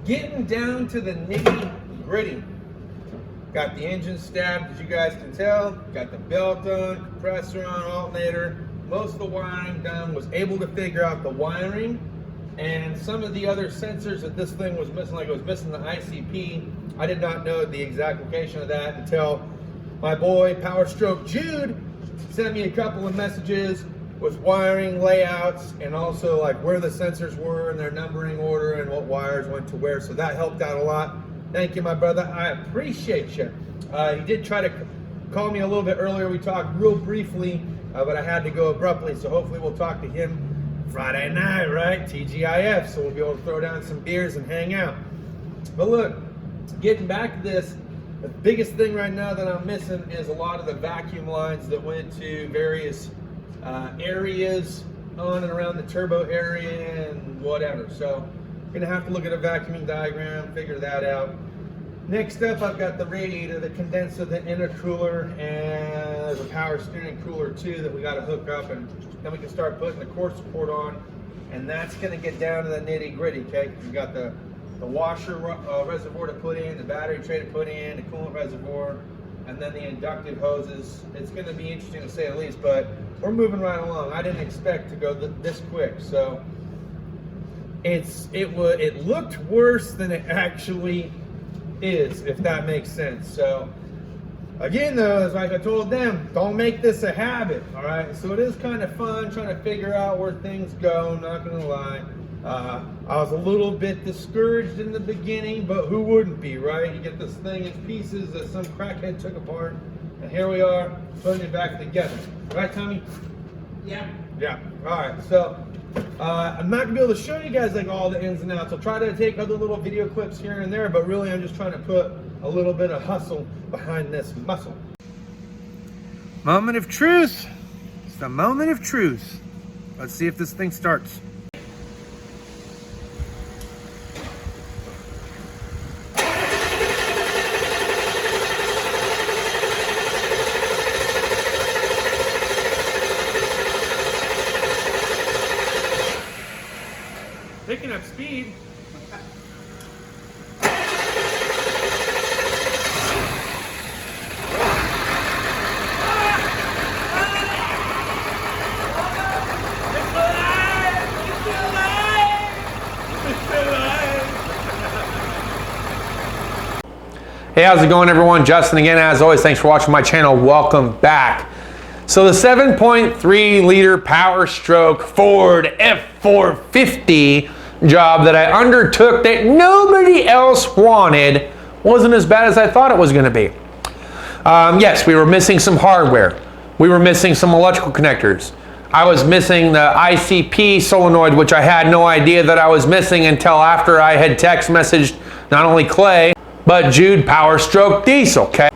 getting down to the nitty gritty. Got the engine stabbed, as you guys can tell. Got the belt on, compressor on, alternator. Most of the wiring done. Was able to figure out the wiring and some of the other sensors that this thing was missing. Like it was missing the ICP. I did not know the exact location of that until my boy Power Stroke Jude sent me a couple of messages with wiring layouts and also like where the sensors were and their numbering order and what wires went to where. So that helped out a lot. Thank you, my brother. I appreciate you. He did try to call me a little bit earlier. We talked real briefly, but I had to go abruptly. So hopefully we'll talk to him Friday night, right? TGIF. So we'll be able to throw down some beers and hang out. But look, getting back to this, the biggest thing right now that I'm missing is a lot of the vacuum lines that went to various areas on and around the turbo area and whatever. So gonna have to look at a vacuuming diagram, figure that out. Next up, I've got the radiator, the condenser, the intercooler, and there's a power steering cooler too that we got to hook up, and then we can start putting the core support on, and that's gonna get down to the nitty gritty. Okay, we got the washer reservoir to put in, the battery tray to put in, the coolant reservoir, and then the inductive hoses. It's going to be interesting to say the least, but we're moving right along. I didn't expect to go this quick, so it looked worse than it actually is, if that makes sense. So again, though, it's like I told them, don't make this a habit. All right, so it is kind of fun trying to figure out where things go. Not gonna lie. I was a little bit discouraged in the beginning, but who wouldn't be, right? You get this thing in pieces that some crackhead took apart, and here we are putting it back together. Right, Tommy? Yeah. Yeah. All right. So I'm not gonna be able to show you guys like all the ins and outs. I'll try to take other little video clips here and there, but really I'm just trying to put a little bit of hustle behind this muscle. Moment of truth. It's the moment of truth. Let's see if this thing starts. Picking up speed. Hey, how's it going, everyone? Justin again, as always. Thanks for watching my channel. Welcome back. So the 7.3 liter Power Stroke Ford F450 job that I undertook that nobody else wanted wasn't as bad as I thought it was going to be. Yes, we were missing some hardware. We were missing some electrical connectors. I was missing the ICP solenoid, which I had no idea that I was missing until after I had text messaged not only Clay, but Jude Power Stroke Diesel, okay?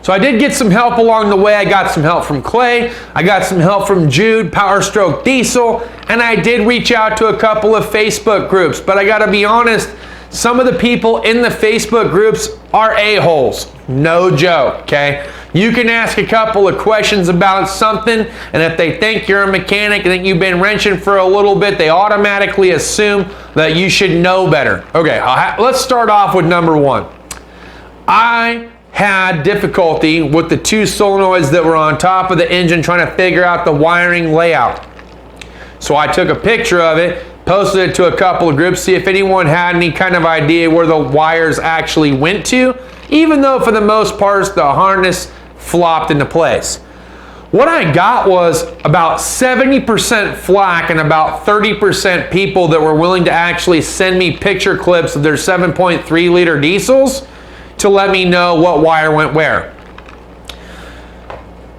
So I did get some help along the way. I got some help from Clay. I got some help from Jude Power Stroke Diesel. And I did reach out to a couple of Facebook groups. But I gotta be honest, some of the people in the Facebook groups are a-holes. No joke, okay? You can ask a couple of questions about something, and if they think you're a mechanic and that you've been wrenching for a little bit, they automatically assume that you should know better. Okay, let's start off with number one. I had difficulty with the two solenoids that were on top of the engine trying to figure out the wiring layout. So I took a picture of it, posted it to a couple of groups, see if anyone had any kind of idea where the wires actually went to, even though for the most part the harness flopped into place. What I got was about 70% flack and about 30% people that were willing to actually send me picture clips of their 7.3 liter diesels to let me know what wire went where.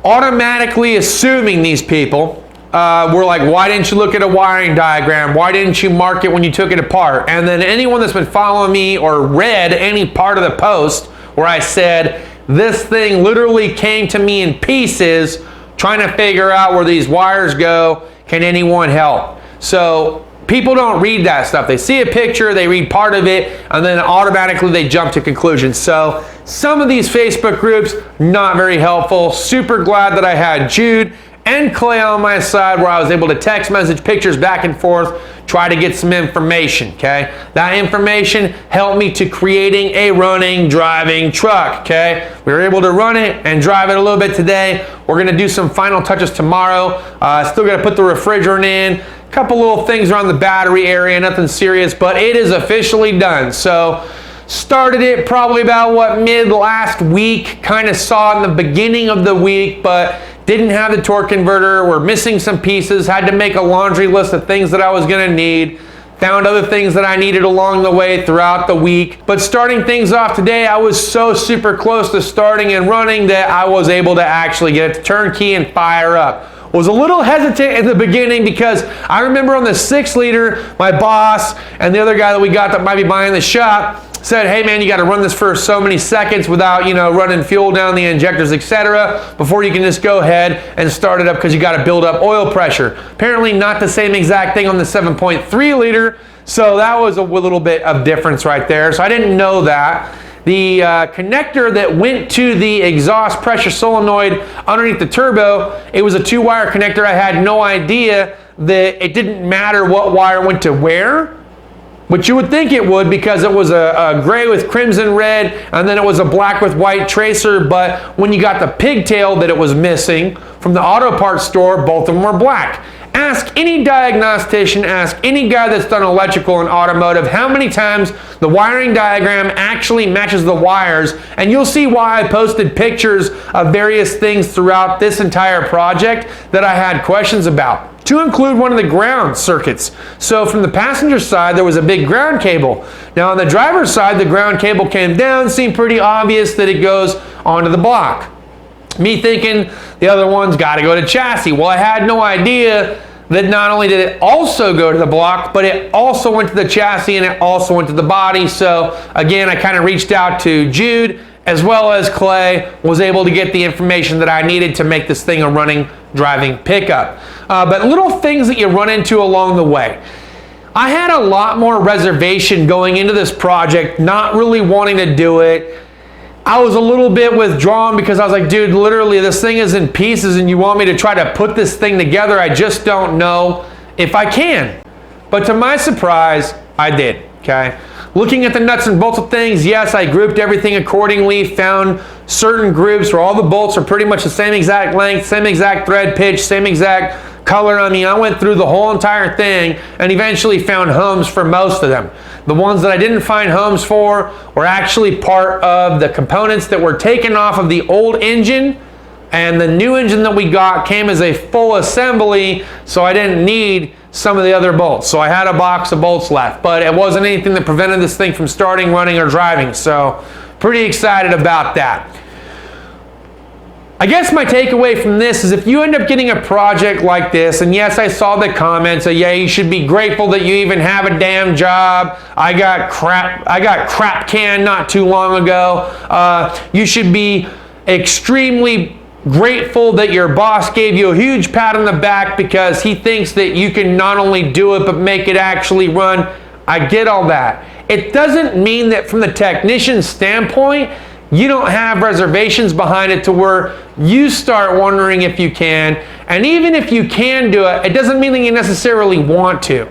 Automatically assuming these people were like, why didn't you look at a wiring diagram? Why didn't you mark it when you took it apart? And then anyone that's been following me or read any part of the post where I said, this thing literally came to me in pieces trying to figure out where these wires go. Can anyone help? So people don't read that stuff. They see a picture, they read part of it, and then automatically they jump to conclusions. So some of these Facebook groups, not very helpful. Super glad that I had Jude and Clay on my side where I was able to text message pictures back and forth try to get some information, okay? That information helped me to creating a running, driving truck, okay? We were able to run it and drive it a little bit today. We're gonna do some final touches tomorrow. Still gotta put the refrigerant in, a couple little things around the battery area, nothing serious, but it is officially done. So, started it probably about mid last week, kind of saw in the beginning of the week, but didn't have the torque converter. We're missing some pieces, had to make a laundry list of things that I was gonna need, found other things that I needed along the way throughout the week. But starting things off today, I was so super close to starting and running that I was able to actually get it to turnkey and fire up. Was a little hesitant in the beginning because I remember on the 6-liter, my boss and the other guy that we got that might be buying the shop said, hey man, you got to run this for so many seconds without, running fuel down the injectors, etc., before you can just go ahead and start it up because you got to build up oil pressure. Apparently not the same exact thing on the 7.3 liter, so that was a little bit of difference right there. So I didn't know that. The connector that went to the exhaust pressure solenoid underneath the turbo, it was a 2-wire connector. I had no idea that it didn't matter what wire went to where, but you would think it would because it was a gray with crimson red and then it was a black with white tracer, but when you got the pigtail that it was missing from the auto parts store, both of them were black. Ask any diagnostician, ask any guy that's done electrical and automotive how many times the wiring diagram actually matches the wires, and you'll see why I posted pictures of various things throughout this entire project that I had questions about, to include one of the ground circuits. So from the passenger side, there was a big ground cable. Now on the driver's side, the ground cable came down, seemed pretty obvious that it goes onto the block. Me thinking the other one's got to go to chassis. Well, I had no idea that not only did it also go to the block, but it also went to the chassis and it also went to the body. So again, I kind of reached out to Jude as well as Clay, was able to get the information that I needed to make this thing a running, driving pickup. But little things that you run into along the way. I had a lot more reservation going into this project, not really wanting to do it. I was a little bit withdrawn because I was like, dude, literally this thing is in pieces and you want me to try to put this thing together. I just don't know if I can. But to my surprise, I did, okay? Looking at the nuts and bolts of things, yes, I grouped everything accordingly, found certain groups where all the bolts are pretty much the same exact length, same exact thread pitch, same exact color. I mean, I went through the whole entire thing and eventually found homes for most of them. The ones that I didn't find homes for were actually part of the components that were taken off of the old engine, and the new engine that we got came as a full assembly, so I didn't need some of the other bolts. So I had a box of bolts left, but it wasn't anything that prevented this thing from starting, running, or driving. So pretty excited about that. I guess my takeaway from this is if you end up getting a project like this, and yes, I saw the comments, yeah, you should be grateful that you even have a damn job. I got crap canned not too long ago. You should be extremely grateful that your boss gave you a huge pat on the back because he thinks that you can not only do it, but make it actually run. I get all that. It doesn't mean that from the technician's standpoint, you don't have reservations behind it to where you start wondering if you can. And even if you can do it, it doesn't mean that you necessarily want to.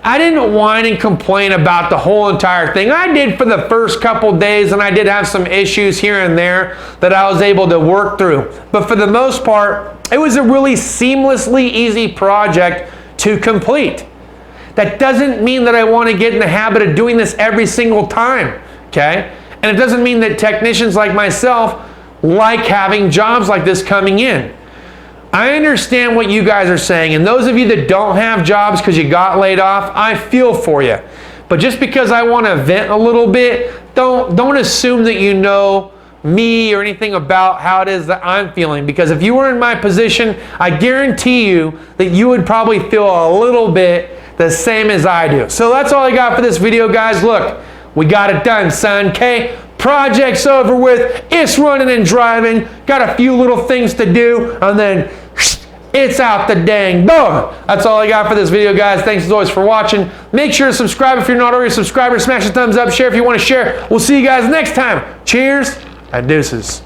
I didn't whine and complain about the whole entire thing. I did for the first couple days, and I did have some issues here and there that I was able to work through. But for the most part, it was a really seamlessly easy project to complete. That doesn't mean that I want to get in the habit of doing this every single time, okay? And it doesn't mean that technicians like myself like having jobs like this coming in. I understand what you guys are saying, and those of you that don't have jobs because you got laid off, I feel for you. But just because I want to vent a little bit, don't assume that you know me or anything about how it is that I'm feeling, because if you were in my position, I guarantee you that you would probably feel a little bit the same as I do. So that's all I got for this video, guys. Look, we got it done, son, okay? Project's over with, it's running and driving, got a few little things to do, and then it's out the dang door. That's all I got for this video, guys. Thanks as always for watching. Make sure to subscribe if you're not already a subscriber. Smash the thumbs up, share if you want to share. We'll see you guys next time. Cheers and deuces.